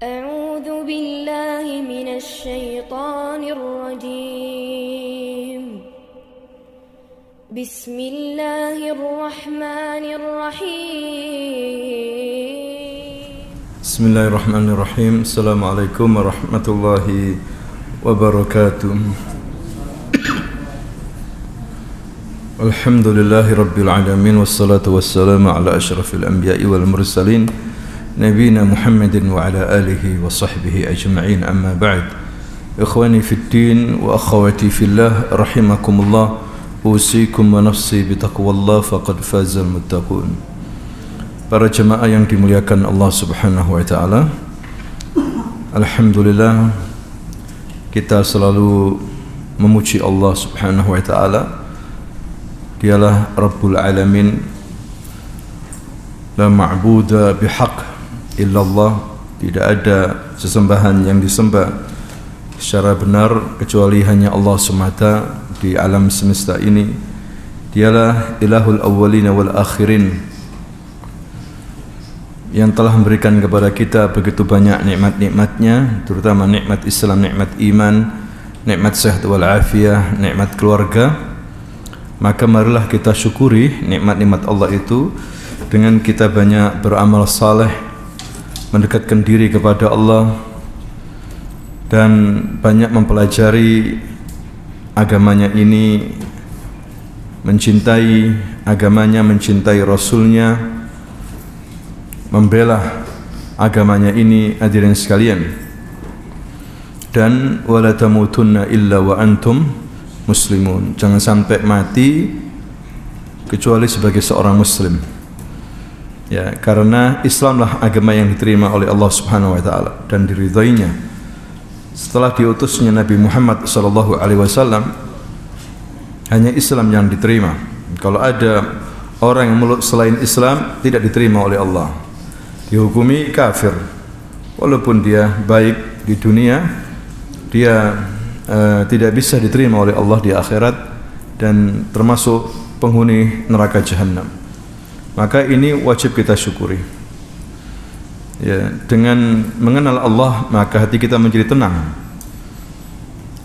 أعوذ بالله من الشيطان الرجيم بسم الله الرحمن الرحيم بسم الله الرحمن الرحيم. السلام عليكم ورحمة الله وبركاته. الحمد لله رب العالمين والصلاة والسلام على أشرف الأنبياء والمرسلين نبينا محمد وعلى آله وصحبه أجمعين. أما بعد، إخواني في الدين وأخواتي في الله رحمكم الله، أوصيكم ونفسي بتقوى الله فقد فاز المتقون. Para jemaah yang dimuliakan Allah Subhanahu wa taala, alhamdulillah kita selalu memuji Allah Subhanahu wa taala. Dialah Rabbul Alamin, la ma'buda bihaq illallah, tidak ada sesembahan yang disembah secara benar kecuali hanya Allah semata di alam semesta ini. Dialah ilahul awwalina wal akhirin, yang telah memberikan kepada kita begitu banyak nikmat-nikmatnya, terutama nikmat Islam, nikmat iman, nikmat sehat wal afiyah, nikmat keluarga. Maka marilah kita syukuri nikmat-nikmat Allah itu dengan kita banyak beramal saleh, mendekatkan diri kepada Allah, dan banyak mempelajari agamanya ini, mencintai agamanya, mencintai Rasulnya, membela agamanya ini, hadirin sekalian. Dan wala tamutunna illa wa antum muslimun, jangan sampai mati kecuali sebagai seorang muslim. Ya, karena Islamlah agama yang diterima oleh Allah Subhanahu wa taala dan diridhoinya. Setelah diutusnya Nabi Muhammad sallallahu alaihi wasallam, hanya Islam yang diterima. Kalau ada orang yang meluk selain Islam, tidak diterima oleh Allah, dihukumi kafir. Walaupun dia baik di dunia, dia tidak bisa diterima oleh Allah di akhirat dan termasuk penghuni neraka jahanam. Maka ini wajib kita syukuri. Ya, dengan mengenal Allah maka hati kita menjadi tenang.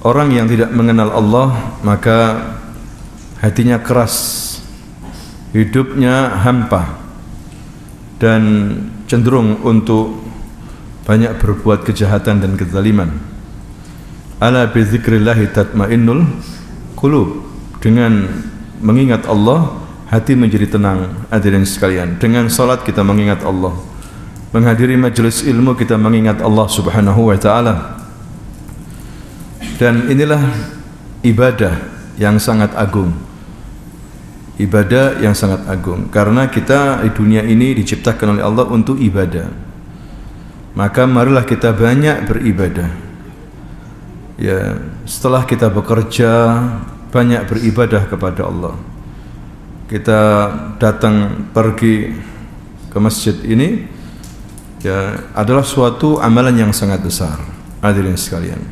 Orang yang tidak mengenal Allah maka hatinya keras, hidupnya hampa, dan cenderung untuk banyak berbuat kejahatan dan kezaliman. Ala bi dzikrillahi tatmainnul qulub, dengan mengingat Allah hati menjadi tenang. Hadirin sekalian, dengan salat kita mengingat Allah, menghadiri majelis ilmu kita mengingat Allah Subhanahu wa taala. Dan inilah ibadah yang sangat agung. Ibadah yang sangat agung karena kita di dunia ini diciptakan oleh Allah untuk ibadah. Maka marilah kita banyak beribadah. Ya, setelah kita bekerja, banyak beribadah kepada Allah. Kita datang pergi ke masjid ini, ya, adalah suatu amalan yang sangat besar. Hadirin sekalian,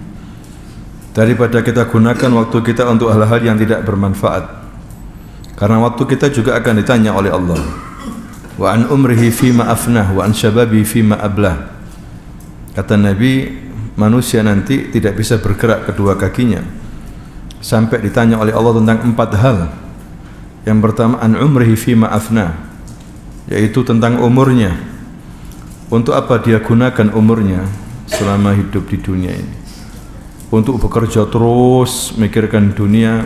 daripada kita gunakan waktu kita untuk hal-hal yang tidak bermanfaat, karena waktu kita juga akan ditanya oleh Allah. Wa an umrihi fima afnah wa an syababi fima ablah. Kata Nabi, manusia nanti tidak bisa bergerak kedua kakinya sampai ditanya oleh Allah tentang 4 hal. Yang pertama, an umrihi fima afna, yaitu tentang umurnya. Untuk apa dia gunakan umurnya selama hidup di dunia ini? Untuk bekerja terus, mikirkan dunia,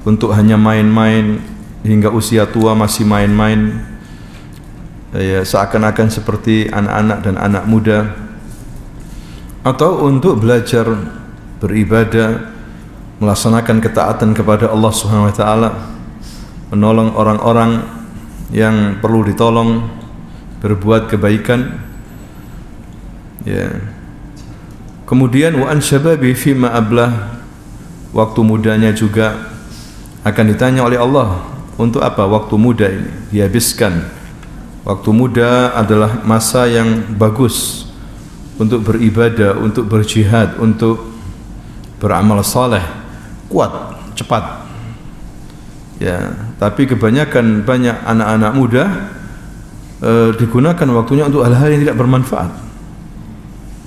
untuk hanya main-main hingga usia tua masih main-main, ya, seakan-akan seperti anak-anak dan anak muda. Atau untuk belajar beribadah, melaksanakan ketaatan kepada Allah Subhanahu wa taala, menolong orang-orang yang perlu ditolong, berbuat kebaikan. Ya. Kemudian wa an syababi fima ablah, waktu mudanya juga akan ditanya oleh Allah. Untuk apa waktu muda ini dihabiskan? Waktu muda adalah masa yang bagus untuk beribadah, untuk berjihad, untuk beramal saleh, kuat, cepat. Ya, tapi kebanyakan banyak anak-anak muda digunakan waktunya untuk hal-hal yang tidak bermanfaat.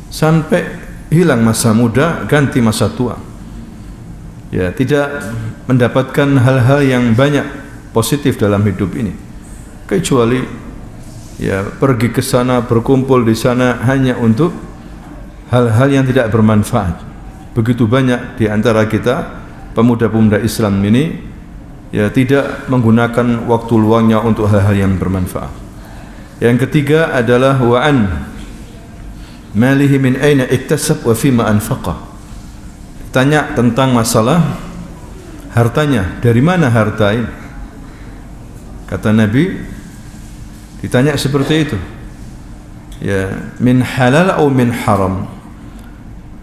sampai hilang masa muda, ganti masa tua. Ya, tidak mendapatkan hal-hal yang banyak positif dalam hidup ini, kecuali ya pergi ke sana, berkumpul di sana hanya untuk hal-hal yang tidak bermanfaat. Begitu banyak di antara kita pemuda-pemuda Islam ini ya tidak menggunakan waktu luangnya untuk hal-hal yang bermanfaat. Yang ketiga adalah wa'an malihi min aina iktasab wa fima anfaqah. Tanya tentang masalah hartanya, dari mana harta ini? Kata Nabi, ditanya seperti itu, ya, min halal atau min haram,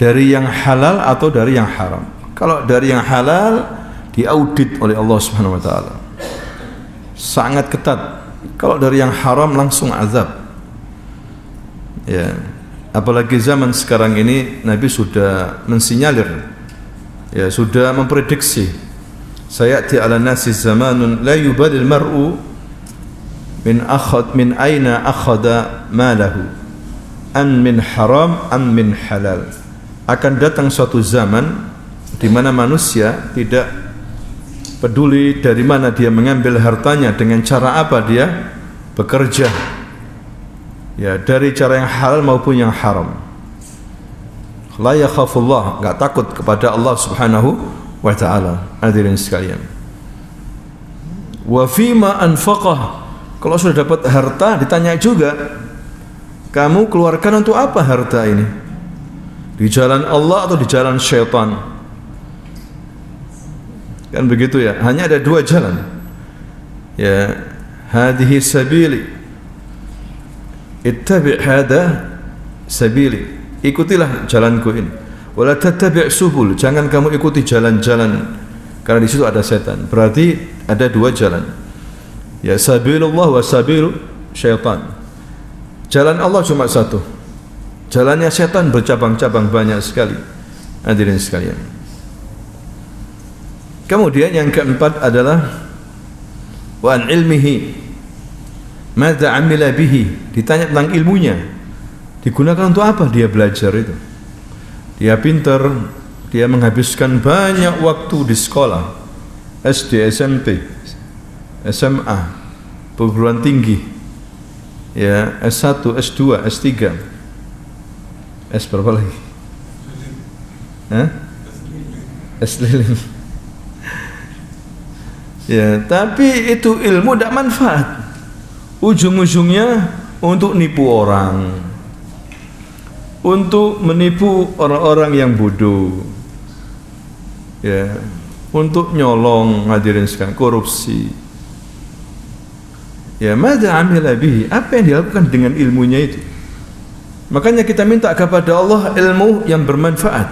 dari yang halal atau dari yang haram. Kalau dari yang halal diaudit oleh Allah Subhanahu wa taala, sangat ketat. Kalau dari yang haram langsung azab. Ya, apalagi zaman sekarang ini Nabi sudah mensinyalir, ya, sudah memprediksi, sayati ala nasi zamanun la yubadil mar'u min aina akhada malahu an min haram an min halal. Akan datang suatu zaman di mana manusia tidak peduli dari mana dia mengambil hartanya, dengan cara apa dia bekerja, ya, dari cara yang halal maupun yang haram. La yakhafullah, enggak takut kepada Allah Subhanahu wa taala. Hadirin sekalian, wa fima anfaqah, kalau sudah dapat harta ditanya juga, kamu keluarkan untuk apa harta ini? Di jalan Allah atau di jalan syaitan? Kan begitu ya, hanya ada dua jalan. Ya, hadhihi sabili, ittabi' hada sabili, ikutilah jalanku ini. Wala tattabi' subul, jangan kamu ikuti jalan-jalan, karena di situ ada setan. Berarti ada dua jalan. Ya, sabilullah wa sabilu syaitan. Jalan Allah cuma satu, jalannya setan bercabang-cabang banyak sekali. Hadirin sekalian, kemudian yang keempat adalah wa an ilmihi madza amila bihi, ditanya tentang ilmunya, digunakan untuk apa dia belajar itu. Dia pintar, dia menghabiskan banyak waktu di sekolah, SD, SMP, SMA, perguruan tinggi, ya, S1, S2, S3, S berapa lagi? S lilin. Ya, tapi itu ilmu tidak manfaat. Ujung-ujungnya untuk nipu orang, untuk menipu orang-orang yang bodoh, ya, untuk nyolong, hadirin sekalian, korupsi. Ya, madza amila bihi, apa yang dilakukan dengan ilmunya itu. Makanya kita minta kepada Allah ilmu yang bermanfaat,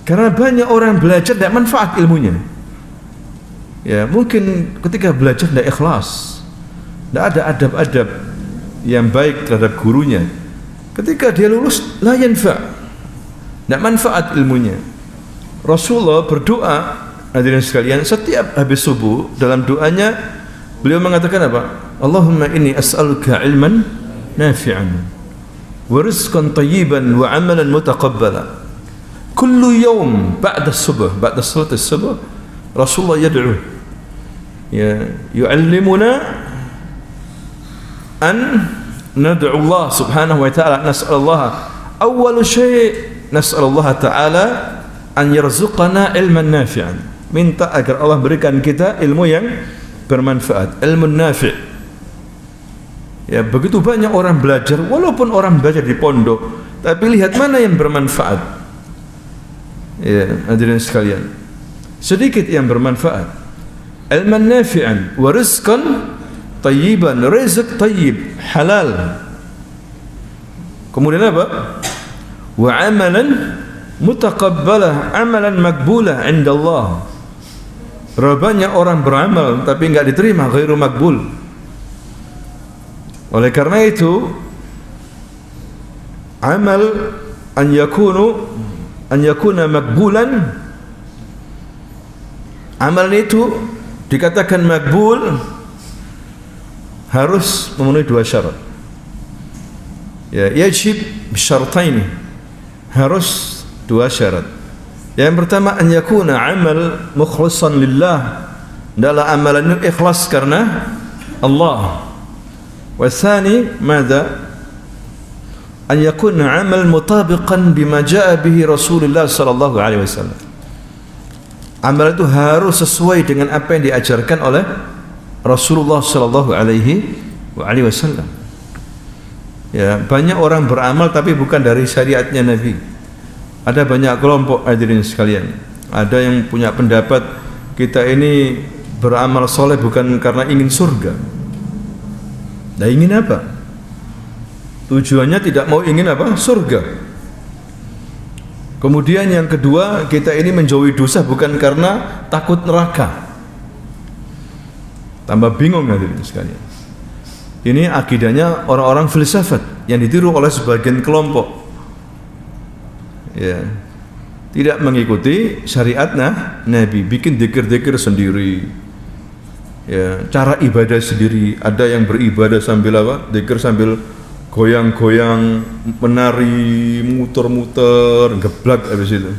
karena banyak orang belajar tidak manfaat ilmunya. Ya, mungkin ketika belajar tidak ikhlas, tidak ada adab-adab yang baik terhadap gurunya. Ketika dia lulus, la yanfa', tidak manfaat ilmunya. Rasulullah berdoa, hadirin sekalian, setiap habis subuh dalam doanya beliau mengatakan apa? Allahumma inni as'aluka ilman nafi'an wa rizqan tayyiban wa amalan mutaqabbala. Kullu yawm ba'da subuh, ba'da salat subuh, Rasulullah yad'u, ya, yu'allimuna an nad'u Allah subhanahu wa ta'ala, nas'alullah awwalu syai' nas'alullah ta'ala an yarzuqana ilman nafi'an, minta agar Allah berikan kita ilmu yang bermanfaat, ilmu nafi'. Ya, begitu banyak orang belajar, walaupun orang belajar di pondok, tapi lihat mana yang bermanfaat. Ya, hadirin sekalian, sedikit yang bermanfaat. Ilman nafi'an wa rizqan tayyiban, rizq tayyib, halal. Kemudian apa? Wa amalan mutaqabbalah, amalan makbulah inda Allah. Banyak orang beramal tapi enggak diterima, ghairu makbul. Oleh karena itu, amal an yakuna makbulan, amal itu dikatakan makbul harus memenuhi dua syarat. Ya, yajib bisyartaini, harus dua syarat. Yang pertama, an yakuna amal mukhlishan lillah, adalah amalan itu ikhlas karena Allah. Wasani, madza? An yakuna amal mutabiqan bima jaa bihi Rasulullah sallallahu alaihi wasallam. Amal itu harus sesuai dengan apa yang diajarkan oleh Rasulullah sallallahu alaihi wasallam. Ya, banyak orang beramal tapi bukan dari syariatnya Nabi. Ada banyak kelompok hadirin sekalian. Ada yang punya pendapat kita ini beramal soleh bukan karena ingin surga. Nah, ingin apa? Tujuannya tidak mau ingin apa? Surga. Kemudian yang kedua, kita ini menjauhi dosa bukan karena takut neraka. Tambah bingung hadirin sekalian. Ini akidahnya orang-orang filsafat yang ditiru oleh sebagian kelompok. Ya, tidak mengikuti syariat Nabi, bikin dzikir-dzikir sendiri. Ya, cara ibadah sendiri. Ada yang beribadah sambil apa? Dzikir sambil goyang-goyang, menari, muter-muter, geblak habis itu.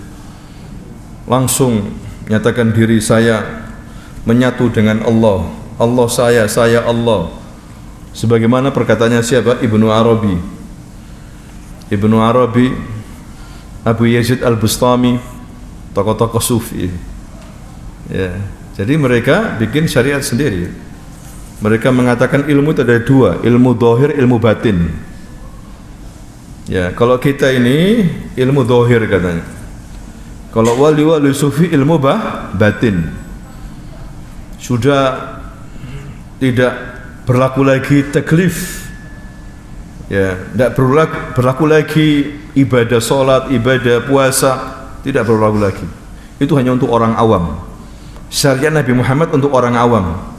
Langsung nyatakan diri saya menyatu dengan Allah. Allah saya Allah. Sebagaimana perkataannya siapa? Ibnu Arabi. Ibnu Arabi, Abu Yazid Al-Bustami, tokoh-tokoh sufi. Ya, jadi mereka bikin syariat sendiri. Mereka mengatakan ilmu itu ada dua, ilmu zahir, ilmu batin. Ya, kalau kita ini ilmu zahir katanya. Kalau wali-wali sufi ilmu batin. Sudah tidak berlaku lagi taklif, ya, tidak berlaku lagi ibadah solat, ibadah puasa, tidak berlaku lagi. Itu hanya untuk orang awam. Syariat Nabi Muhammad untuk orang awam.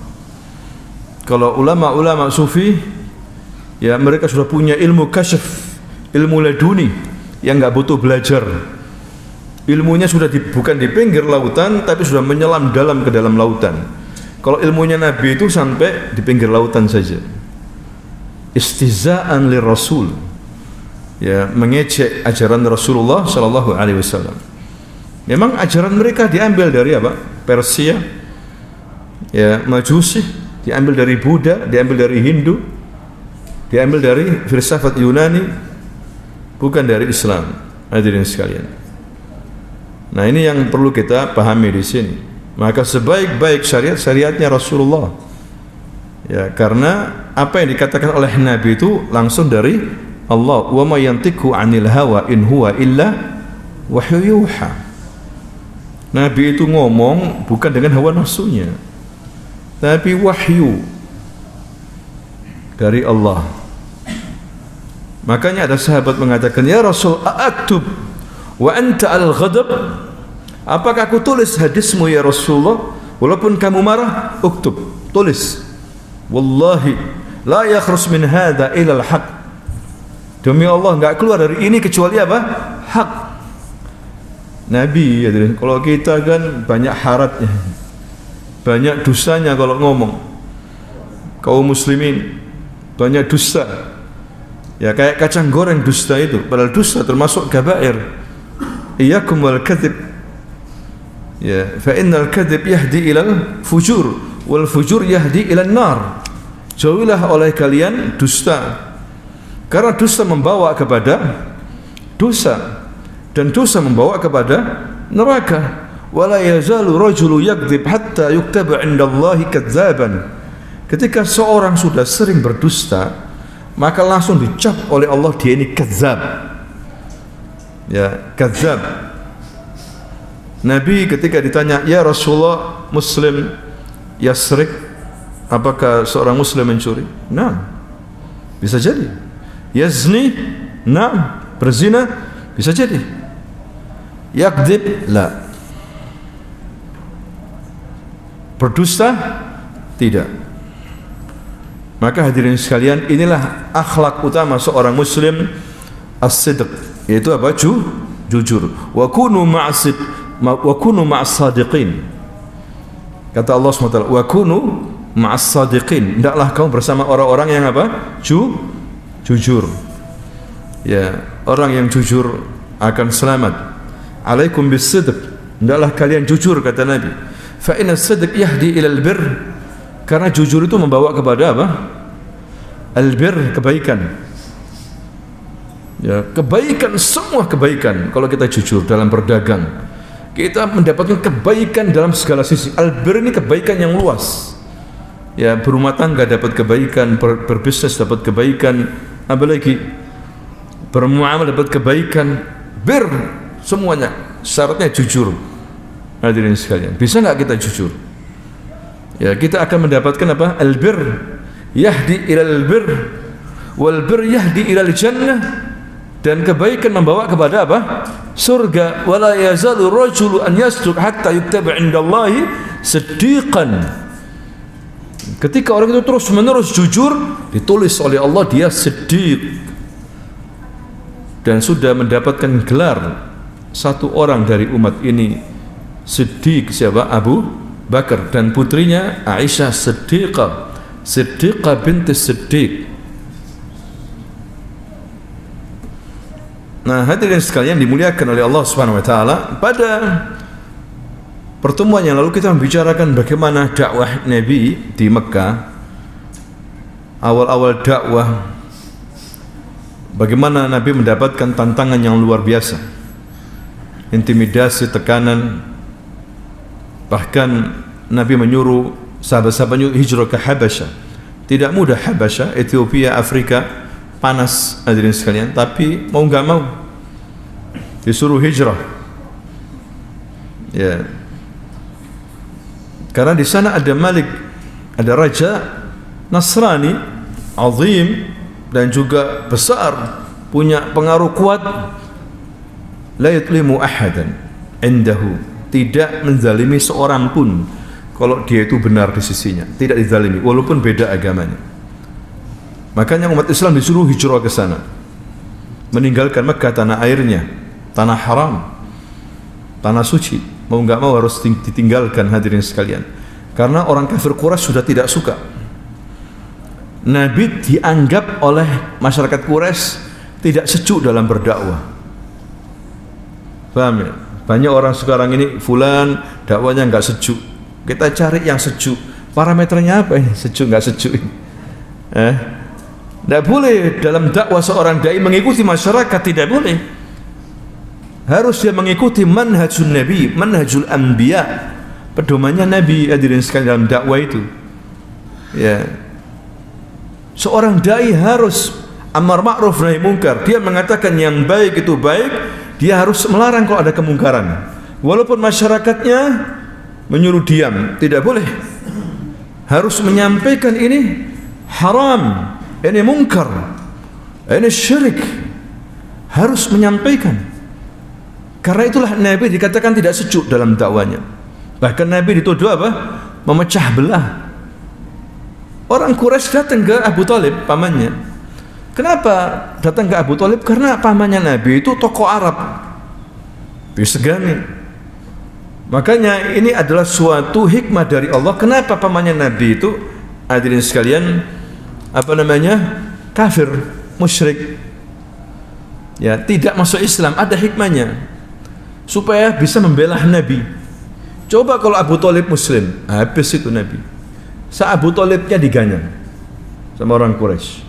Kalau ulama-ulama sufi, ya mereka sudah punya ilmu kasyaf, ilmu laduni yang nggak butuh belajar. Ilmunya sudah bukan di pinggir lautan, tapi sudah menyelam dalam ke dalam lautan. Kalau ilmunya Nabi itu sampai di pinggir lautan saja. Istihza'an li Rasul. Ya, mengejek ajaran Rasulullah sallallahu alaihi wasallam. Memang ajaran mereka diambil dari apa? Persia. Ya, Majusi, diambil dari Buddha, diambil dari Hindu, diambil dari filsafat Yunani, bukan dari Islam. Hadirin sekalian. Nah, ini yang perlu kita pahami di sini. Maka sebaik-baik syariatnya Rasulullah. Ya, karena apa yang dikatakan oleh Nabi itu langsung dari Allah. Wa ma yantiqu 'anil hawa in huwa illa wahyu yuha. Nabi itu ngomong bukan dengan hawa nafsunya, tapi wahyu dari Allah. Makanya ada sahabat mengatakan, "Ya Rasul, a'aktub wa anta al-ghadab?" Apakah aku tulis hadismu ya Rasulullah? Walaupun kamu marah, uktub, tulis. Wallahi la yakhrus min hadza ila al-haq. Demi Allah, enggak keluar dari ini kecuali apa? Hak. Nabi, ya, kalau kita kan banyak haratnya, banyak dosanya kalau ngomong. Kaum muslimin banyak dusta. Ya, kayak kacang goreng dusta itu, padahal dusta termasuk kabair. Iyyakum wal kadzib. Ya, fa innal kadzib yahdi ilal fujur wal fujur yahdi ilan nar. Jauhilah oleh kalian dusta, karena dusta membawa kepada dosa dan dosa membawa kepada neraka. Wala yazalu rajulu yakdzib hatta yuktaba 'indallahi kadzaban. Ketika seorang sudah sering berdusta, maka langsung dicap oleh Allah dia ini kadzab. Ya, kadzab. Nabi ketika ditanya, "Ya Rasulullah, Muslim yasrik, apakah seorang Muslim mencuri?" Nah, bisa jadi. Yazni, nah, berzina, bisa jadi. Yakdzib, la. Berdusta, tidak. Maka hadirin sekalian, inilah akhlak utama seorang Muslim, as-sidq, yaitu apa? Jujur. Wa kunu ma'as sadiqin. Kata Allah SWT, wa kunu ma'as sadiqin. Hendaklah kamu bersama orang-orang yang apa? Jujur. Ya, orang yang jujur akan selamat. Alaikum bis-sidq, hendaklah kalian jujur, kata Nabi. Fa inna as-sidq yahdi ila al-birr, karena jujur itu membawa kepada apa? Al-birr, kebaikan. Ya, kebaikan, semua kebaikan. Kalau kita jujur dalam berdagang, kita mendapatkan kebaikan dalam segala sisi. Al-birr ini kebaikan yang luas. Ya, berumah tangga dapat kebaikan, berbisnis dapat kebaikan, apalagi bermuamalah dapat kebaikan. Bir, semuanya syaratnya jujur. Hadirin sekalian, bisa enggak kita jujur? Ya, kita akan mendapatkan apa? Al-bir yahdi ilal bir, wal bir yahdi ilal jannah, dan kebaikan membawa kepada apa? Surga. Wala yazalu rajulu an yasduq hatta yuktaba indallahi siddiqan. Ketika orang itu terus menerus jujur, ditulis oleh Allah dia siddiq, dan sudah mendapatkan gelar satu orang dari umat ini siddiq. Siapa? Abu Bakar, dan putrinya Aisyah Siddiqah binti Siddiq. Nah, hadirin sekalian dimuliakan oleh Allah Subhanahu wa taala, pada pertemuan yang lalu kita membicarakan bagaimana dakwah Nabi di Mekah, awal-awal dakwah, bagaimana Nabi mendapatkan tantangan yang luar biasa, intimidasi, tekanan. Bahkan Nabi menyuruh sahabat-sahabatnya hijrah ke Habasyah. Tidak mudah Habasyah, Ethiopia, Afrika, panas hadirin sekalian, tapi mau enggak mau disuruh hijrah. Ya. Karena di sana ada Malik, ada raja Nasrani azim dan juga besar, punya pengaruh kuat. La yutlimu ahadan indahu, tidak menzalimi seorang pun kalau dia itu benar di sisinya, tidak dizalimi walaupun beda agamanya. Makanya umat Islam disuruh hijrah ke sana, meninggalkan Mekah, tanah airnya, tanah haram, tanah suci. Mau enggak mau harus ditinggalkan hadirin sekalian, karena orang kafir Quraisy sudah tidak suka. Nabi dianggap oleh masyarakat Quraisy tidak sejuk dalam berdakwah. Paham ya? Banyak orang sekarang ini, fulan dakwanya enggak sejuk. Kita cari yang sejuk. Parameternya apa ini? Sejuk enggak sejuk ini? Tidak boleh dalam dakwah seorang dai mengikuti masyarakat, tidak boleh. Harus dia mengikuti manhajul Nabi, manhajul anbiya, pedomannya Nabi hadirin sekalian dalam dakwah itu. Ya. Seorang dai harus amar ma'ruf nahi munkar. Dia mengatakan yang baik itu baik, dia harus melarang kalau ada kemungkaran. Walaupun masyarakatnya menyuruh diam, tidak boleh. Harus menyampaikan ini haram, ini munkar, ini syirik, harus menyampaikan. Karena itulah Nabi dikatakan tidak sejuk dalam dakwanya. Bahkan Nabi dituduh apa? Memecah belah. Orang Quraisy datang ke Abu Thalib, pamannya. Kenapa datang ke Abu Thalib? Karena pamannya Nabi itu tokoh Arab, disegani. Makanya ini adalah suatu hikmah dari Allah. Kenapa pamannya Nabi itu hadirin sekalian kafir, musyrik, ya, tidak masuk Islam? Ada hikmahnya supaya bisa membela Nabi. Coba kalau Abu Thalib muslim, habis itu Nabi. Abu Thalibnya diganyang sama orang Quraisy.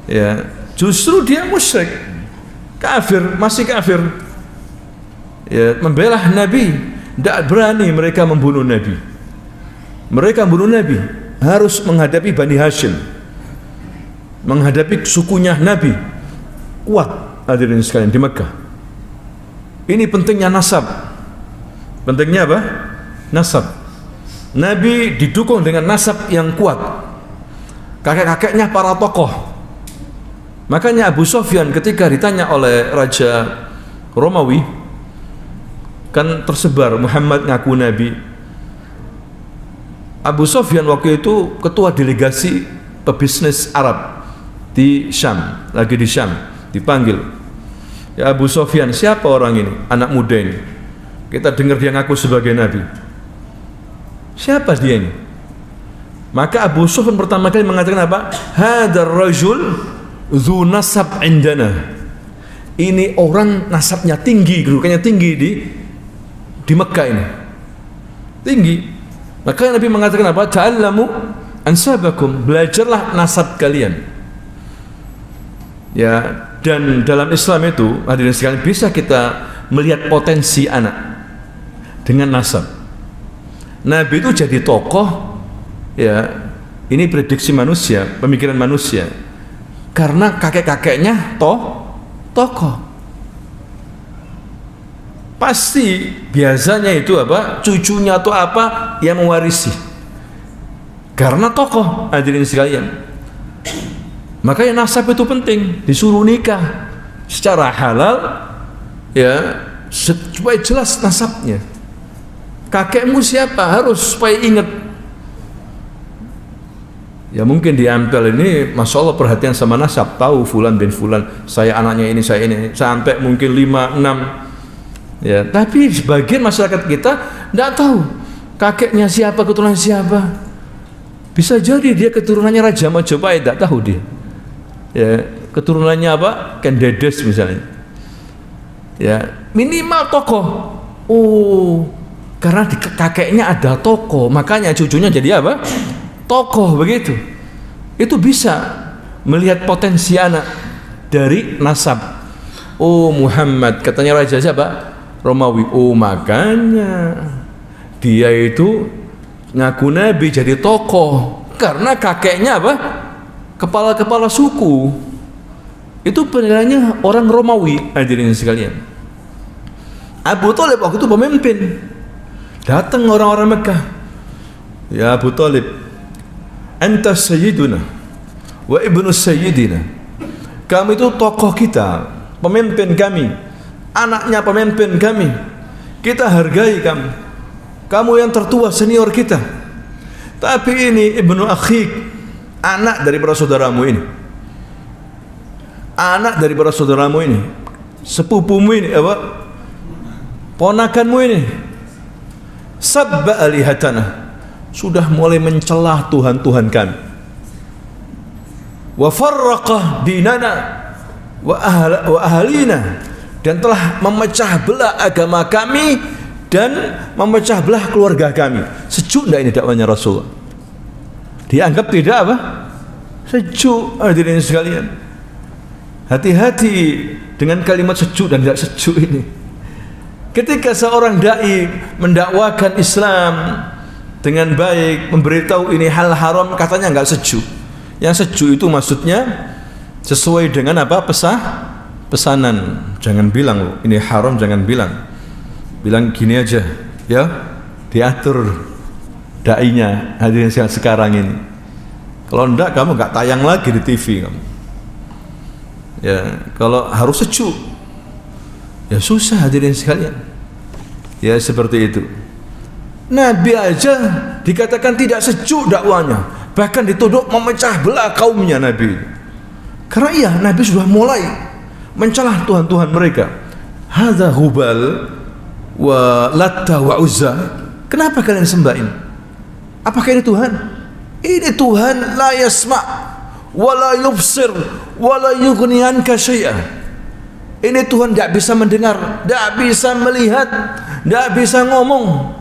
Ya, justru dia musyrik, kafir, masih kafir. Ya, membela Nabi, tidak berani mereka membunuh Nabi. Mereka membunuh Nabi harus menghadapi Bani Hashim, menghadapi sukunya Nabi kuat hadirin sekalian di Mekah. Ini pentingnya nasab. Pentingnya apa? Nasab. Nabi didukung dengan nasab yang kuat, kakek-kakeknya para tokoh. Makanya Abu Sufyan ketika ditanya oleh Raja Romawi, kan tersebar Muhammad ngaku Nabi. Abu Sufyan waktu itu ketua delegasi pebisnis Arab di Syam, lagi di Syam, dipanggil. Ya Abu Sufyan, siapa orang ini? Anak muda ini. Kita dengar dia ngaku sebagai Nabi. Siapa dia ini? Maka Abu Sufyan pertama kali mengatakan apa? Hadar rajul Dzu nasab indana. Ini orang nasabnya tinggi, kedudukannya tinggi di Mekah ini. Tinggi. Maka Nabi mengatakan apa? Ta'allamu ansabakum, belajarlah nasab kalian. Ya, dan dalam Islam itu hadirin sekalian bisa kita melihat potensi anak dengan nasab. Nabi itu jadi tokoh, ya, ini prediksi manusia, pemikiran manusia, karena kakek-kakeknya tokoh. Pasti biasanya itu apa? Cucunya atau apa yang mewarisi. Karena tokoh, hadirin sekalian. Makanya nasab itu penting, disuruh nikah secara halal, ya, supaya jelas nasabnya. Kakekmu siapa? Harus supaya ingat. Ya mungkin di Ampel ini Masya Allah perhatian sama nasab, tahu fulan bin fulan, saya anaknya ini, saya ini, sampai mungkin 5, 6. Ya, tapi sebagian masyarakat kita tidak tahu kakeknya siapa, keturunan siapa. Bisa jadi dia keturunannya Raja Majapahit, tidak tahu dia. Ya, keturunannya apa? Ken Dedes misalnya. Ya, minimal tokoh. Oh, karena di kakeknya ada tokoh, makanya cucunya jadi apa? Tokoh, begitu. Itu bisa melihat potensi anak dari nasab. Oh, Muhammad, katanya raja siapa? Romawi. Oh, makanya dia itu ngaku nabi jadi tokoh karena kakeknya apa? Kepala-kepala suku. Itu penilaiannya orang Romawi, hadirin sekalian. Abu Thalib waktu itu pemimpin. Datang orang-orang Mekah. Ya Abu Thalib, anta sayyiduna wa ibnu sayyidina. Kamu itu tokoh kita, pemimpin kami, anaknya pemimpin kami. Kita hargai kamu. Kamu yang tertua, senior kita. Tapi ini ibnu akhik, anak daripada saudaramu ini. Anak daripada saudaramu ini, sepupumu ini, apa? Ponakanmu ini. Sabba alihatana, sudah mulai mencelah Tuhan-Tuhan kami. Wa farraqa dinana wa ahlina, dan telah memecah belah agama kami dan memecah belah keluarga kami. Sejuk enggak ini dakwahnya Rasulullah? Dianggap tidak apa? Sejuk, hadirin sekalian. Hati-hati dengan kalimat sejuk dan tidak sejuk ini. Ketika seorang dai mendakwakan Islam dengan baik, memberitahu ini hal haram, katanya enggak sejuk. Yang sejuk itu maksudnya sesuai dengan apa? Pesanan. Jangan bilang ini haram, jangan bilang. Bilang gini aja, ya, diatur dai-nya hadirin sekarang ini. Kalau enggak, kamu enggak tayang lagi di TV kamu. Ya, kalau harus sejuk, ya susah hadirin sekalian. Ya seperti itu. Nabi aja dikatakan tidak sejuk dakwanya, bahkan dituduh memecah belah kaumnya Nabi. Karena iya, Nabi sudah mulai mencelah Tuhan-Tuhan mereka. Hadza Hubal wa Latta wa Uzza. Kenapa kalian sembah ini? Apakah ini Tuhan? Ini Tuhan la yasma' wa la yubsir wa la yughni anka syai'an. Ini Tuhan tidak bisa mendengar, tidak bisa melihat, tidak bisa ngomong,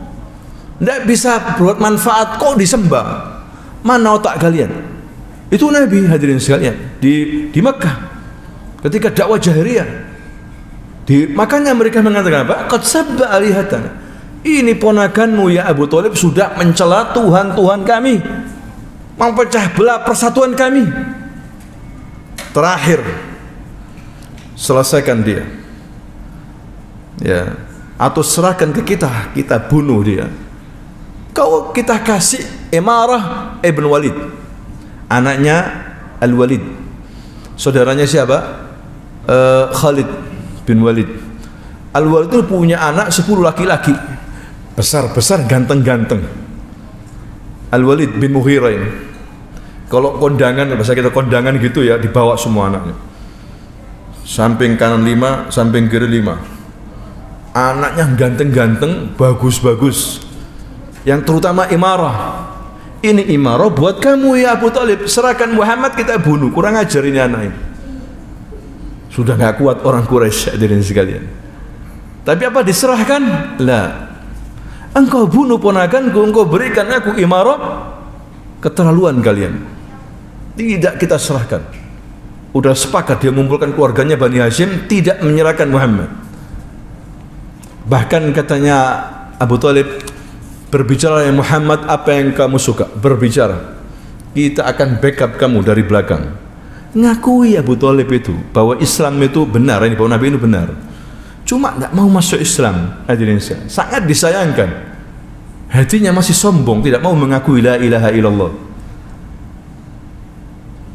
tidak bisa buat manfaat, kok disembah? Mana otak kalian? Itu Nabi hadirin sekalian di Mekah ketika dakwah jahiliyah. Makanya mereka mengatakan apa? Qad sabba alihatana. Ini ponakanmu ya Abu Thalib sudah mencela Tuhan-Tuhan kami, memecah belah persatuan kami. Terakhir, selesaikan dia, ya, atau serahkan ke kita, kita bunuh dia. Kau kita kasih Imarah ibn Walid, anaknya Al-Walid. Saudaranya siapa? Khalid bin Walid. Al-Walid itu punya anak 10 laki-laki, besar-besar, ganteng-ganteng. Al-Walid bin Mughirah ini, kalau kondangan, bahasa kita kondangan gitu ya, dibawa semua anaknya. Samping kanan 5, samping kiri 5. Anaknya ganteng-ganteng, bagus-bagus. Yang terutama Imarah. Ini Imarah buat kamu ya Abu Thalib, serahkan Muhammad kita bunuh. Kurang ajar ini anak ini. Sudah nggak kuat orang Quraisy hadirin sekalian. Tapi apa diserahkan? Lah. Engkau bunuh ponakanku, engkau berikan aku imarah. Keterlaluan kalian. Tidak kita serahkan. Udah sepakat dia mengumpulkan keluarganya Bani Hashim, tidak menyerahkan Muhammad. Bahkan katanya Abu Thalib, berbicara ya Muhammad apa yang kamu suka, berbicara. Kita akan backup kamu dari belakang. Ngakui Abu Thalib itu bahwa Islam itu benar, ini bahwa Nabi itu benar. Cuma tidak mau masuk Islam. Sangat disayangkan. Hatinya masih sombong, tidak mau mengakui la ilaha illallah.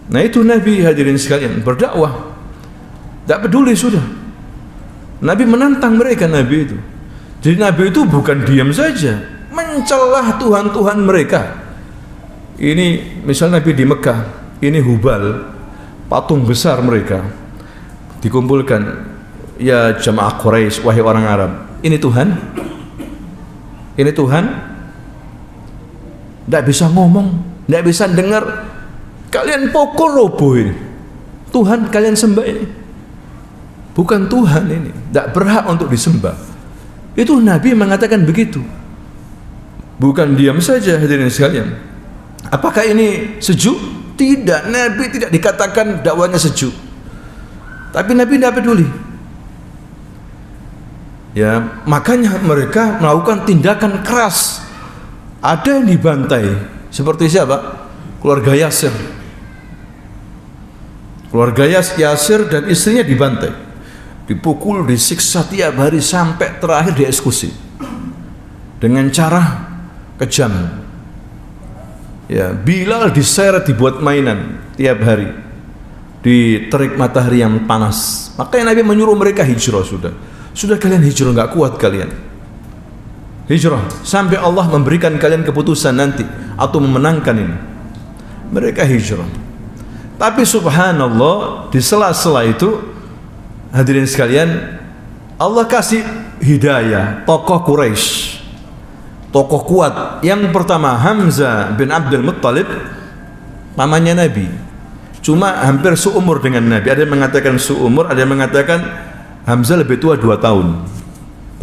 Nah itu Nabi hadirin sekalian berdakwah, tidak peduli sudah. Nabi menantang mereka, Nabi itu. Jadi Nabi itu bukan diam saja, mencelah Tuhan-Tuhan mereka. Ini misalnya Nabi di Mekah, ini Hubal, patung besar mereka, dikumpulkan, ya jamaah Quraisy, wahai orang Arab, ini Tuhan, ini Tuhan. Tidak bisa ngomong, tidak bisa dengar. Kalian pokok roboh ini. Tuhan kalian sembah ini bukan Tuhan, ini tidak berhak untuk disembah. Itu Nabi mengatakan begitu. Bukan diam saja hadirin sekalian. Apakah ini sejuk? Tidak, Nabi tidak dikatakan dakwanya sejuk. Tapi Nabi tidak peduli. Ya, makanya mereka melakukan tindakan keras. Ada yang dibantai, seperti siapa? Keluarga Yasir. Keluarga Yasir dan istrinya dibantai, dipukul, disiksa tiap hari sampai terakhir dieksekusi dengan cara kejam. Ya, Bilal diseret, dibuat mainan tiap hari di terik matahari yang panas. Makanya Nabi menyuruh mereka hijrah. Sudah kalian hijrah, nggak kuat kalian. Hijrah sampai Allah memberikan kalian keputusan nanti atau memenangkan ini. Mereka hijrah. Tapi subhanallah, di sela-sela itu hadirin sekalian, Allah kasih hidayah tokoh Quraisy, tokoh kuat. Yang pertama Hamzah bin Abdul Muttalib, pamannya Nabi, cuma hampir seumur dengan Nabi. Ada yang mengatakan seumur, ada yang mengatakan Hamzah lebih tua 2 tahun.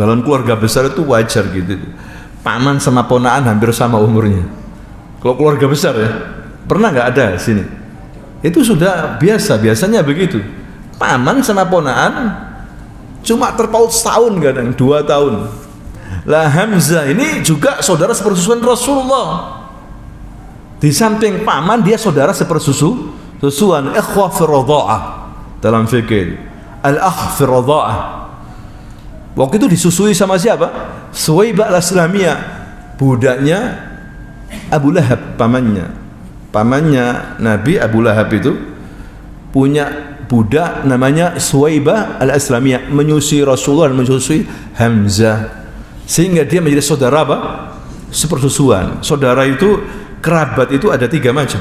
Dalam keluarga besar itu wajar gitu. Paman sama ponaan hampir sama umurnya. Kalau keluarga besar ya, pernah nggak ada sini? Itu sudah biasa, biasanya begitu. Paman sama ponaan cuma terpaut setahun, kadang 2 tahun. Lah Hamzah ini juga saudara sepersusuan Rasulullah. Di samping paman dia saudara sepersusuan, ikhwah fi radha'ah dalam fikih. Al-akh fi radha'ah. Waktu itu disusui sama siapa? Suwaibah al-Islamiyah, budaknya Abu Lahab, pamannya. Pamannya Nabi Abu Lahab itu punya budak namanya Suwaibah al-Islamiyah, menyusui Rasulullah dan menyusui Hamzah, sehingga dia menjadi saudara apa? Sepersusuan. Saudara itu, kerabat itu ada 3 macam.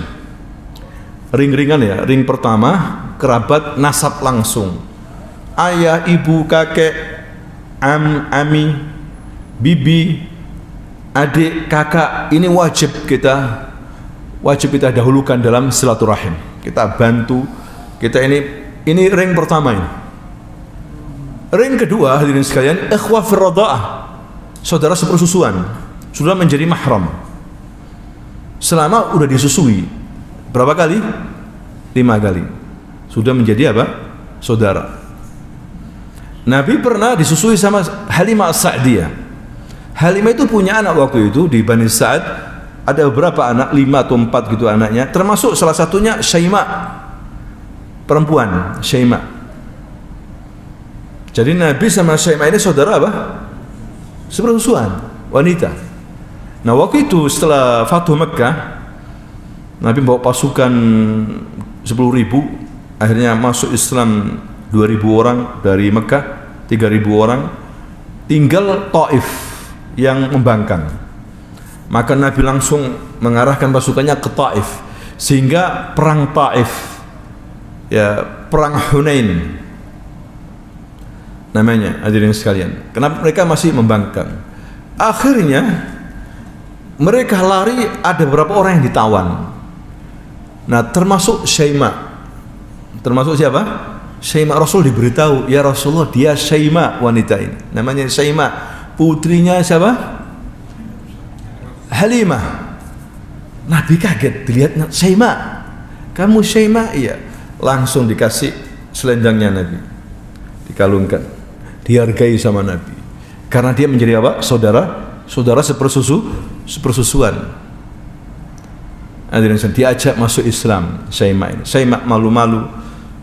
Ring-ringan ya. Ring pertama kerabat nasab langsung, ayah, ibu, kakek, ami, bibi, adik, kakak. Ini wajib kita dahulukan dalam silaturahim. Kita bantu, kita ini ring pertama ini. Ring kedua hadirin sekalian, ikhwah fi radha'ah, saudara sepersusuan, sudah menjadi mahram. Selama udah disusui berapa kali? 5 kali. Sudah menjadi apa? Saudara. Nabi pernah disusui sama Halimah As-Sa'diyah. Halimah itu punya anak waktu itu di Bani Sa'ad, ada beberapa anak, 5 atau 4 gitu anaknya, termasuk salah satunya Syaima, perempuan Syaima. Jadi Nabi sama Syaima ini saudara apa? Sepersusuan, wanita. Nah waktu itu setelah Fathu Mekah, Nabi bawa pasukan 10.000, akhirnya masuk Islam 2.000 orang dari Mekah, 3.000 orang, tinggal Taif yang membangkang. Maka Nabi langsung mengarahkan pasukannya ke Taif, sehingga perang Taif, ya perang Hunain namanya hadirin sekalian. Kenapa mereka masih membangkang? Akhirnya mereka lari, ada beberapa orang yang ditawan. Nah termasuk Syaima. Termasuk siapa? Syaimah, Rasul diberitahu, ya Rasulullah, dia Syaimah, wanita ini namanya Syaimah, putrinya siapa? Halimah. Nabi kaget dilihat Syaimah, kamu Syaimah? Iya. Langsung dikasih selendangnya Nabi, dikalungkan, dihargai sama Nabi karena dia menjadi apa? Saudara sepersusuan. Diajak masuk Islam Syaimah ini. Syaimah malu-malu,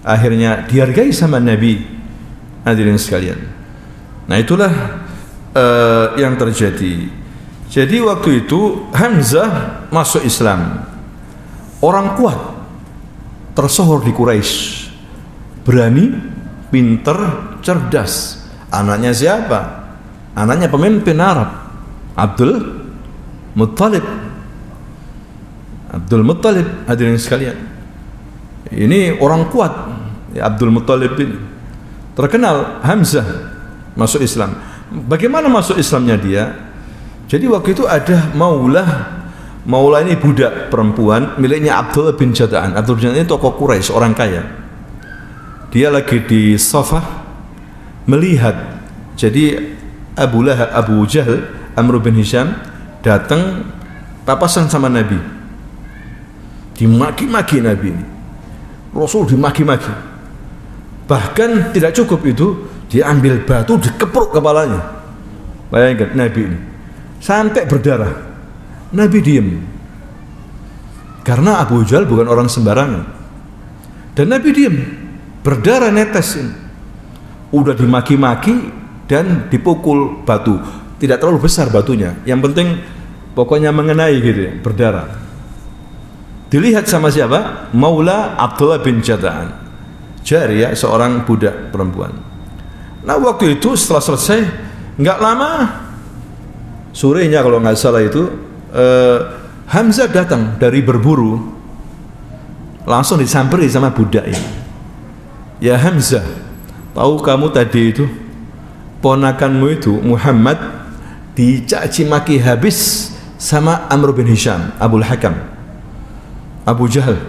akhirnya dihargai sama Nabi. Hadirin sekalian, nah itulah yang terjadi. Jadi waktu itu Hamzah masuk Islam, orang kuat, tersohor di Quraisy, berani, pinter, cerdas. Anaknya siapa? Anaknya pemimpin Arab, Abdul Muttalib. Hadirin sekalian, ini orang kuat, ya, Abdul Muttalib ini terkenal. Hamzah masuk Islam. Bagaimana masuk Islamnya dia? Jadi waktu itu ada Maulah ini budak perempuan miliknya Abdullah bin Jada'an. Abdullah bin Jada'an ini tokoh Quraisy, orang kaya. Dia lagi di Safa melihat, jadi Abu Jahal, Amr bin Hisham datang papasan sama Nabi, dimaki-maki Nabi ini. Rasul dimaki-maki. Bahkan tidak cukup itu, dia ambil batu dikepruk kepalanya. Bayangkan Nabi ini sampai berdarah. Nabi diam karena Abu Jahal bukan orang sembarangan, dan Nabi diam, berdarah netes ini. Udah dimaki-maki dan dipukul batu, tidak terlalu besar batunya, yang penting pokoknya mengenai gitu ya, berdarah. Dilihat sama siapa? Maula Abdullah bin Jada'an, jariyah, seorang budak perempuan. Nah waktu itu setelah selesai, nggak lama, sorenya kalau nggak salah itu, Hamzah datang dari berburu, langsung disamperi sama budak ini. Ya Hamzah, tahu kamu tadi itu ponakanmu itu Muhammad dicaci maki habis sama Amr bin Hisham, Abul Hakam, Abu Jahal,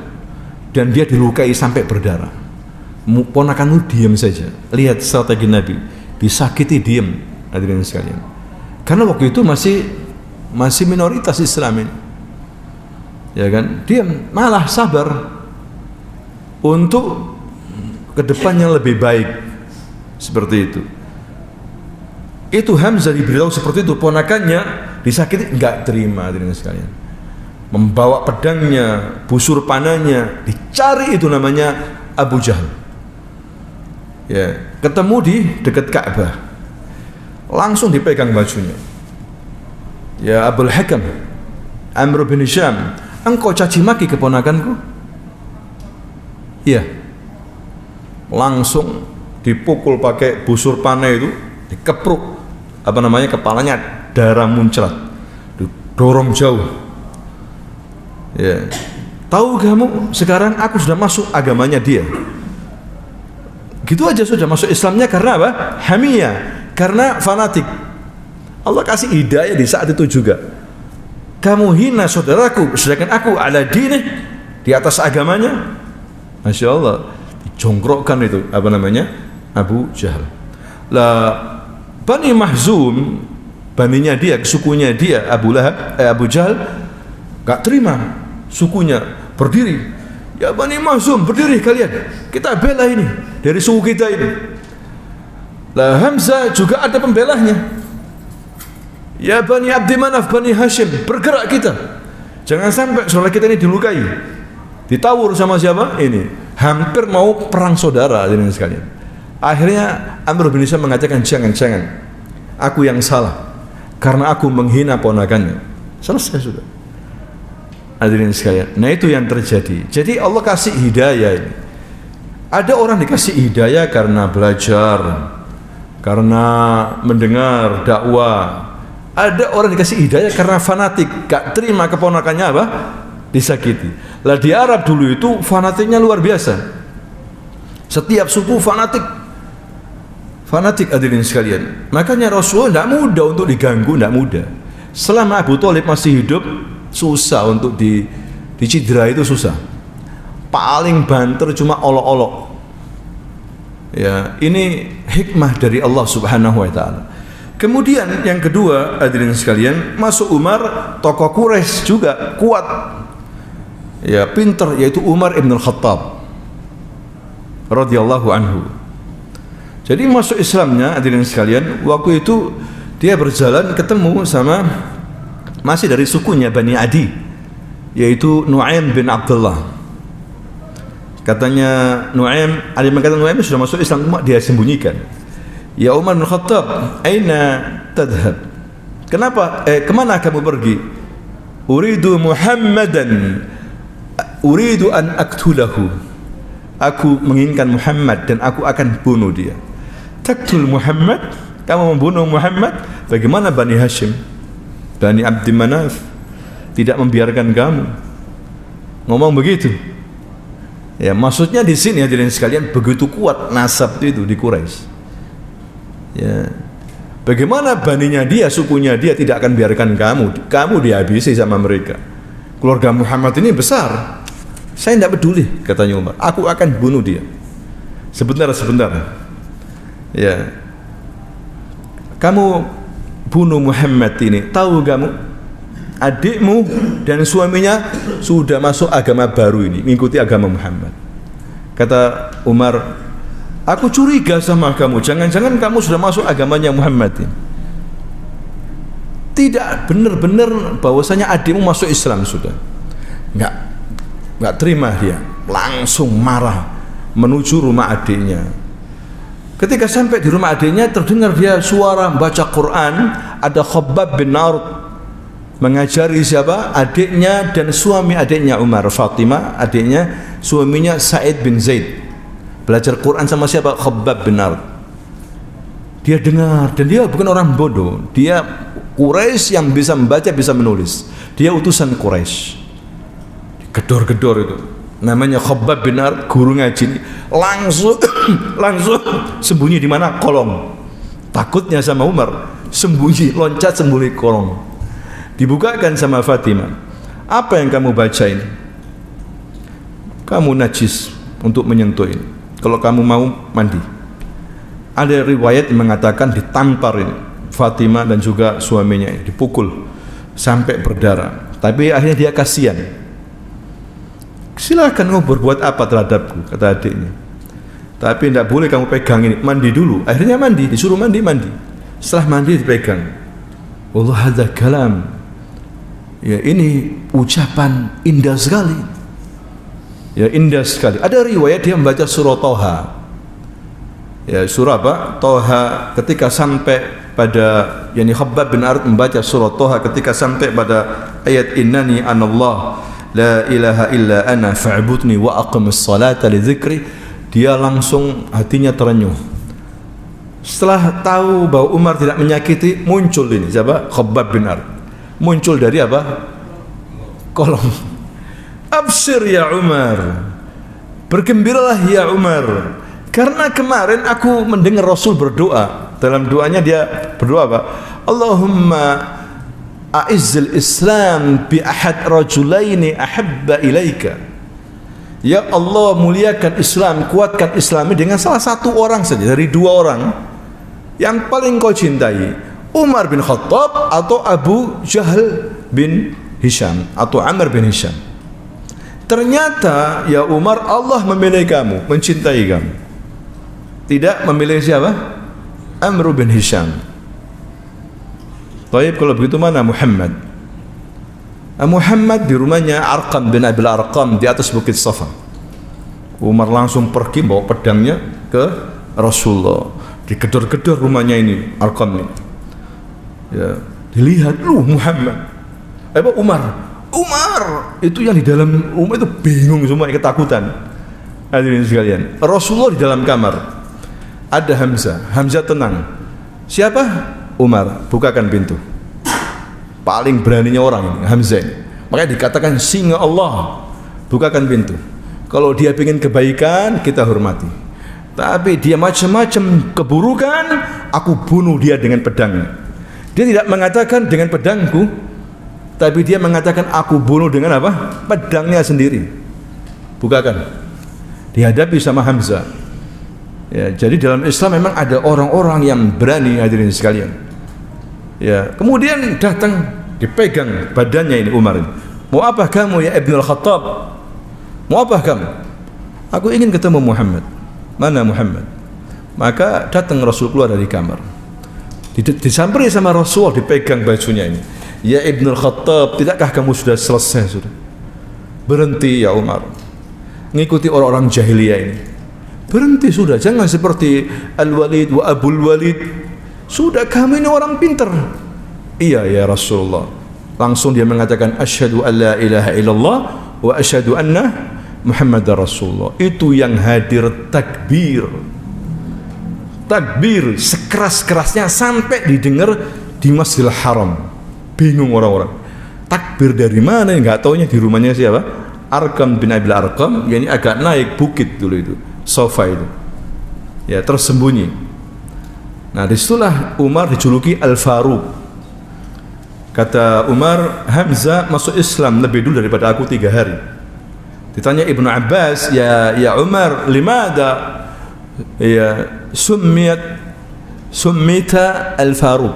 dan dia dilukai sampai berdarah. Ponakanmu diam saja. Lihat strategi Nabi, disakiti diam. Hadirin sekalian, karena waktu itu masih minoritas Islam ini, ya kan, diam, malah sabar untuk kedepannya lebih baik. Seperti itu. Itu Hamzah diberitahu seperti itu, ponakannya disakiti, enggak terima. Hadirin sekalian, membawa pedangnya, busur panahnya, dicari, itu namanya Abu Jahal. Ya, ketemu di dekat Ka'bah, langsung dipegang bajunya. Ya Abul Hakam, Amr bin Hisham, engkau caci maki keponakanku? Iya. Langsung dipukul pakai busur panah itu, dikepruk, kepalanya, darah muncrat, didorong jauh. Ya. Tahu kamu, sekarang aku sudah masuk agamanya dia. Gitu aja sudah masuk Islamnya. Karena apa? Hamiyah, karena fanatik. Allah kasih hidayah di saat itu juga. Kamu hina saudaraku, sedangkan aku ala dinih, di atas agamanya. Masya Allah, dijongkrokkan itu Abu Jahal. Lah Bani Mahzum, baninya dia, sukunya dia, Abu Jahal gak terima, sukunya berdiri. Ya Bani Mahzum, berdiri kalian, kita bela ini, dari suku kita ini. Lah Hamzah juga ada pembelahnya. Ya Bani Abdi Manaf, Bani Hashim, bergerak kita, jangan sampai saudara kita ini dilukai, ditawur sama siapa ini, hampir mau perang saudara. Hadirin sekalian, akhirnya Amr bin Hisham mengatakan, jangan, aku yang salah karena aku menghina ponakannya. Selesai sudah. Hadirin sekalian, nah itu yang terjadi. Jadi Allah kasih hidayah ini. Ada orang dikasih hidayah karena belajar, karena mendengar dakwah. Ada orang dikasih hidayah karena fanatik, gak terima keponakannya disakiti. Lah di Arab dulu itu fanatiknya luar biasa. Setiap suku fanatik. Hadirin sekalian. Makanya Rasulullah tidak mudah untuk diganggu, tidak mudah. Selama Abu Thalib masih hidup, susah untuk dicidra, itu susah. Paling banter cuma olok-olok. Ya, ini hikmah dari Allah Subhanahu wa taala. Kemudian yang kedua, hadirin sekalian, masuk Umar, tokoh Quraisy juga kuat. Ya, pintar, yaitu Umar Ibn Khattab radhiyallahu anhu. Jadi masuk Islamnya, hadirin sekalian, waktu itu dia berjalan ketemu sama masih dari sukunya Bani Adi, yaitu Nu'aim bin Abdullah. Katanya Nu'aim, ada yang mengatakan Nu'aim sudah masuk Islam, cuma dia sembunyikan. Ya Umar bin Khattab, aina tadhhab? Kenapa? Kemana kamu pergi? Uridu Muhammadan, uridu an aktulahu. Aku menginginkan Muhammad dan aku akan bunuh dia. Taktul Muhammad? Kamu membunuh Muhammad? Bagaimana Bani Hashim, Bani Abdi Manaf tidak membiarkan kamu? Ngomong begitu. Ya, maksudnya di sini hadirin sekalian, begitu kuat nasab itu di Quraisy. Ya. Bagaimana baninya dia, sukunya dia tidak akan biarkan kamu dihabisi sama mereka. Keluarga Muhammad ini besar. Saya tidak peduli, katanya Umar. Aku akan bunuh dia. Sebentar. Ya. Kamu bunuh Muhammad ini, tahu kamu? Adikmu dan suaminya sudah masuk agama baru ini, mengikuti agama Muhammad. Kata Umar, aku curiga sama kamu, jangan-jangan kamu sudah masuk agamanya Muhammad ini. Tidak benar-benar bahwasanya adikmu masuk Islam sudah. Enggak terima dia, langsung marah menuju rumah adiknya. Ketika sampai di rumah adiknya, terdengar dia suara membaca Quran. Ada Khabbab bin Ard mengajari siapa? Adiknya dan suami adiknya Umar, Fatimah adiknya, suaminya Sa'id bin Zaid. Belajar Quran sama siapa? Khabbab bin Ard. Dia dengar, dan dia bukan orang bodoh. Dia Quraisy yang bisa membaca, bisa menulis. Dia utusan Quraisy. Gedor-gedor itu. Namanya Khabbab bin Ard, guru ngaji ini. Langsung sembunyi di mana? Kolong. Takutnya sama Umar, sembunyi, loncat sembunyi kolong. Dibukakan sama Fatimah. Apa yang kamu baca ini? Kamu najis untuk menyentuh ini. Kalau kamu mau mandi. Ada riwayat yang mengatakan ditampar ini Fatimah dan juga suaminya ini, dipukul sampai berdarah. Tapi akhirnya dia kasihan. Silakan kamu berbuat apa terhadapku, kata adiknya. Tapi tidak boleh kamu pegang ini, mandi dulu. Akhirnya mandi, disuruh mandi. Setelah mandi dipegang. Wallah hadza kalam. Ya, ini ucapan indah sekali. Ya, indah sekali. Ada riwayat dia membaca surah Toha. Ya, surah apa? Toha. Ketika sampai pada, yani Khabbab bin Ard membaca surah Toha ketika sampai pada ayat innani anallah la ilaha illa ana fa'budni wa aqimis salata li dzikri, dia langsung hatinya terenyuh. Setelah tahu bahwa Umar tidak menyakiti, muncul ini siapa? Khabbab bin Ard. Muncul dari apa? Kolong. Abshir ya Umar, bergembiralah ya Umar, karena kemarin aku mendengar Rasul berdoa. Dalam doanya dia berdoa apa? Allahumma a'izzil Islam bi ahad rajulaini ahabba ilaika. Ya Allah, muliakan Islam, kuatkan Islam dengan salah satu orang saja dari dua orang yang paling kau cintai, Umar bin Khattab atau Abu Jahal bin Hisham atau Amr bin Hisham. Ternyata ya Umar, Allah memilih kamu, mencintai kamu. Tidak memilih siapa? Amr bin Hisham. Baik, kalau begitu mana Muhammad? Muhammad di rumahnya Arqam bin Abil Arqam di atas bukit Safa. Umar langsung pergi bawa pedangnya ke Rasulullah. Digedor-gedor rumahnya ini Arqam ini. Ya, dilihat lu Muhammad. Umar itu yang di dalam rumah itu bingung semua, ketakutan. Hadirin sekalian, Rasulullah di dalam kamar. Ada Hamzah tenang. Siapa? Umar, bukakan pintu. Paling beraninya orang ini, Hamzah ini. Makanya dikatakan singa Allah. Bukakan pintu. Kalau dia ingin kebaikan, kita hormati. Tapi dia macam-macam keburukan, aku bunuh dia dengan pedangnya. Dia tidak mengatakan dengan pedangku, tapi dia mengatakan aku bunuh dengan apa? Pedangnya sendiri. Bukakan. Dihadapi sama Hamzah. Ya, jadi dalam Islam memang ada orang-orang yang berani, hadirin sekalian. Ya, kemudian datang dipegang badannya ini Umar ini. Mau apa kamu ya Ibn al-Khattab? Mau apa kamu? Aku ingin ketemu Muhammad. Mana Muhammad? Maka datang Rasul keluar dari kamar. Disamperi sama Rasul, dipegang bajunya ini. Ya Ibn al-Khattab, tidakkah kamu sudah selesai sudah? Berhenti ya Umar. Ngikuti orang-orang jahiliyah ini. Berhenti sudah, jangan seperti Al-Walid wa Abul Walid. Sudah, kamu ini orang pintar. Iya ya Rasulullah. Langsung dia mengatakan asyhadu an la ilaha illallah wa asyhadu anna Muhammadar Rasulullah. Itu yang hadir takbir. Takbir sekeras-kerasnya sampai didengar di Masjidil Haram. Bingung orang-orang. Takbir dari mana? Enggak taunya di rumahnya siapa? Arqam bin Abil Arqam, yakni agak naik bukit dulu itu, sofa itu. Ya, tersembunyi. Nah, disitulah Umar dijuluki Al-Faruq. Kata Umar, Hamzah masuk Islam lebih dulu daripada aku 3 hari. Ditanya Ibnu Abbas, ya Umar, limada ya summita Al-Faruq?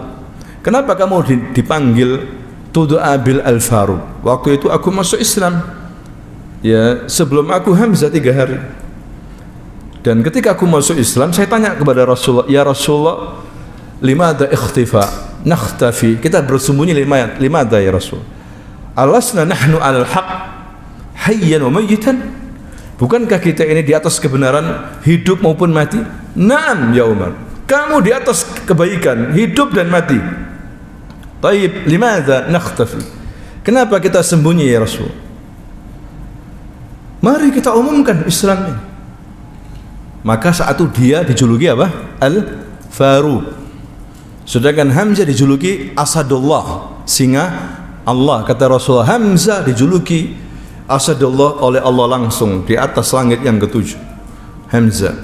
Kenapa kamu dipanggil Tud'a bil Al-Faruq? Waktu itu aku masuk Islam. Ya, sebelum aku Hamzah 3 hari. Dan ketika aku masuk Islam, saya tanya kepada Rasulullah, ya Rasulullah, limada ikhtifa nakhtafi? Kita bersembunyi limada ya Rasul? Alasna nahnu alal haq hayyan wa mayyitan? Bukankah kita ini di atas kebenaran hidup maupun mati? Naam ya Umar. Kamu di atas kebaikan hidup dan mati. Taib, limadha nakhtafi? Kenapa kita sembunyi ya Rasul? Mari kita umumkan Islam ini. Maka saat itu dia dijuluki apa? Al-Faruq. Sedangkan Hamzah dijuluki Asadullah, singa Allah. Kata Rasulullah, Hamzah dijuluki Asadullah oleh Allah langsung di atas langit yang ke-7. Hamzah.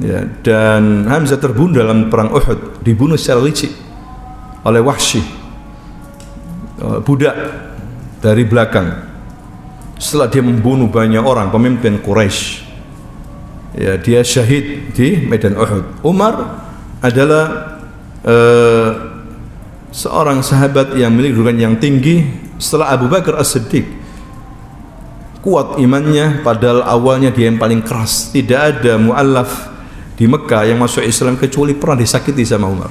Ya, dan Hamzah terbunuh dalam perang Uhud, dibunuh secara licik oleh Wahsy, budak dari belakang. Setelah dia membunuh banyak orang, pemimpin Quraisy, ya, dia syahid di medan Uhud. Umar adalah seorang sahabat yang memiliki kedudukan yang tinggi setelah Abu Bakar As-Siddiq. Kuat imannya, padahal awalnya dia yang paling keras. Tidak ada mu'allaf di Mekah yang masuk Islam kecuali pernah disakiti sama Umar.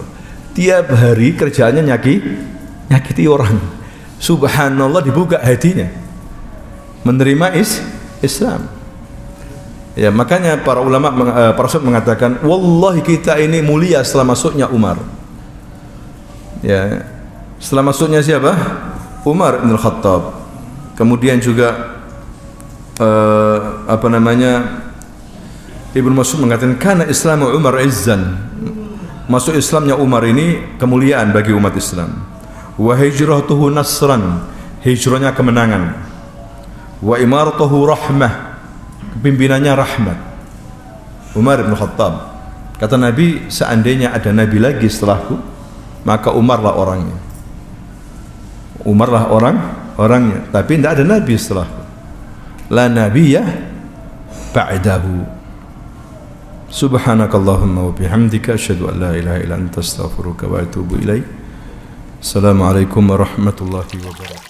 Tiap hari kerjaannya nyakiti orang. Subhanallah, dibuka hatinya menerima Islam. Ya, makanya para ulama, para sahabat mengatakan, wallahi kita ini mulia setelah masuknya Umar. Ya, setelah masuknya siapa? Umar bin Khattab. Kemudian juga Ibnu Mas'ud mengatakan kana Islamu Umar izzan. Masuk Islamnya Umar ini kemuliaan bagi umat Islam. Wa hijratuhu nasran, hijrahnya kemenangan. Wa imaratuhu rahmah, pimpinannya rahmat. Umar bin Khattab. Kata Nabi, seandainya ada nabi lagi setelahku, maka Umarlah orangnya. Umarlah orangnya, tapi tidak ada nabi setelahku. La nabiyya ba'dahu. Subhanakallahumma wa bihamdika asyhadu an la ilaha illa anta astaghfiruka wa atubu ilaik. Assalamualaikum warahmatullahi wabarakatuh.